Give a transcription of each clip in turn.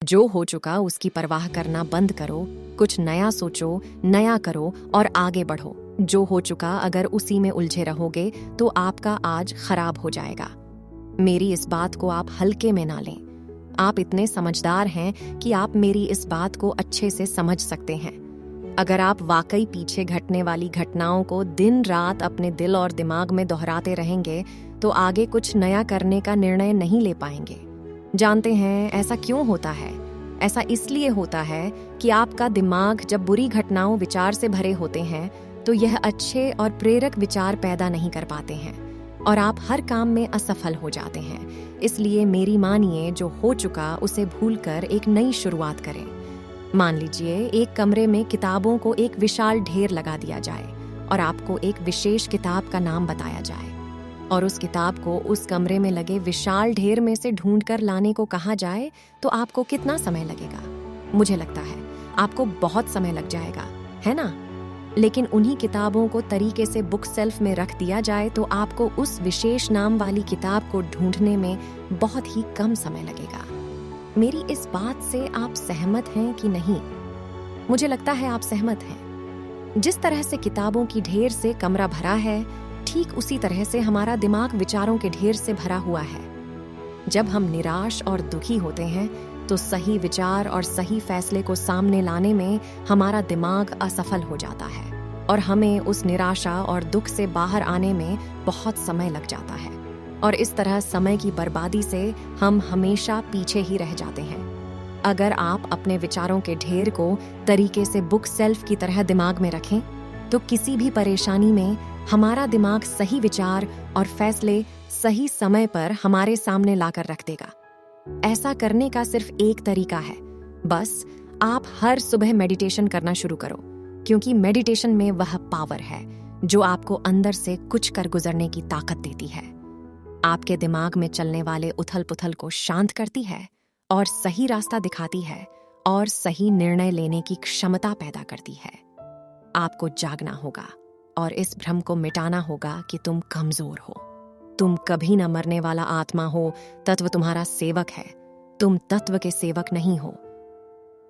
जो हो चुका उसकी परवाह करना बंद करो, कुछ नया सोचो, नया करो और आगे बढ़ो। जो हो चुका अगर उसी में उलझे रहोगे तो आपका आज खराब हो जाएगा। मेरी इस बात को आप हल्के में ना लें। आप इतने समझदार हैं कि आप मेरी इस बात को अच्छे से समझ सकते हैं। अगर आप वाकई पीछे घटने वाली घटनाओं को दिन रात अपने दिल और दिमाग में दोहराते रहेंगे तो आगे कुछ नया करने का निर्णय नहीं ले पाएंगे। जानते हैं ऐसा क्यों होता है? ऐसा इसलिए होता है कि आपका दिमाग जब बुरी घटनाओं विचार से भरे होते हैं तो यह अच्छे और प्रेरक विचार पैदा नहीं कर पाते हैं और आप हर काम में असफल हो जाते हैं। इसलिए मेरी मानिए, जो हो चुका उसे भूलकर एक नई शुरुआत करें। मान लीजिए एक कमरे में किताबों को एक विशाल ढेर लगा दिया जाए और आपको एक विशेष किताब का नाम बताया जाए और उस किताब को उस कमरे में लगे विशाल ढेर में से ढूंढकर लाने को कहा जाए तो आपको कितना समय लगेगा? मुझे लगता है आपको बहुत समय लग जाएगा, है ना? लेकिन उन्हीं किताबों को तरीके से बुक शेल्फ में रख दिया जाए तो आपको उस विशेष नाम वाली किताब को ढूंढने में बहुत ही कम समय लगेगा। मेरी इस बात से आप सहमत हैं कि नहीं? मुझे लगता है आप सहमत हैं। जिस तरह से किताबों की ढेर से कमरा भरा है, ठीक उसी तरह से हमारा दिमाग विचारों के ढेर से भरा हुआ है। जब हम निराश और दुखी होते हैं तो सही विचार और सही फैसले को सामने लाने में हमारा दिमाग असफल हो जाता है और हमें उस निराशा और दुख से बाहर आने में बहुत समय लग जाता है और इस तरह समय की बर्बादी से हम हमेशा पीछे ही रह जाते हैं। अगर आप अपने विचारों के ढेर को तरीके से बुक शेल्फ की तरह दिमाग में रखें तो किसी भी परेशानी में हमारा दिमाग सही विचार और फैसले सही समय पर हमारे सामने लाकर रख देगा। ऐसा करने का सिर्फ एक तरीका है, बस आप हर सुबह मेडिटेशन करना शुरू करो, क्योंकि मेडिटेशन में वह पावर है जो आपको अंदर से कुछ कर गुजरने की ताकत देती है। आपके दिमाग में चलने वाले उथल पुथल को शांत करती है और सही रास्ता दिखाती है और सही निर्णय लेने की क्षमता पैदा करती है। आपको जागना होगा और इस भ्रम को मिटाना होगा कि तुम कमजोर हो। तुम कभी न मरने वाला आत्मा हो। तत्व तुम्हारा सेवक है, तुम तत्व के सेवक नहीं हो।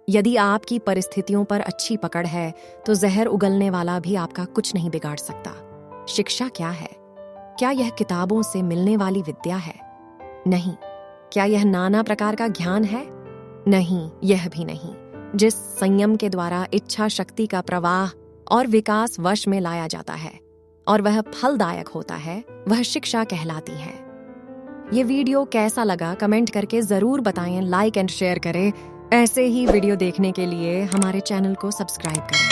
यदि आपकी परिस्थितियों पर अच्छी पकड़ है तो जहर उगलने वाला भी आपका कुछ नहीं बिगाड़ सकता। शिक्षा क्या है? क्या यह किताबों से मिलने वाली विद्या है? नहीं। क्या यह नाना प्रकार का ज्ञान है? नहीं, यह भी नहीं। जिस संयम के द्वारा इच्छा शक्ति का प्रवाह और विकास वश में लाया जाता है और वह फलदायक होता है, वह शिक्षा कहलाती है। ये वीडियो कैसा लगा कमेंट करके जरूर बताएं, लाइक एंड शेयर करें। ऐसे ही वीडियो देखने के लिए हमारे चैनल को सब्सक्राइब करें।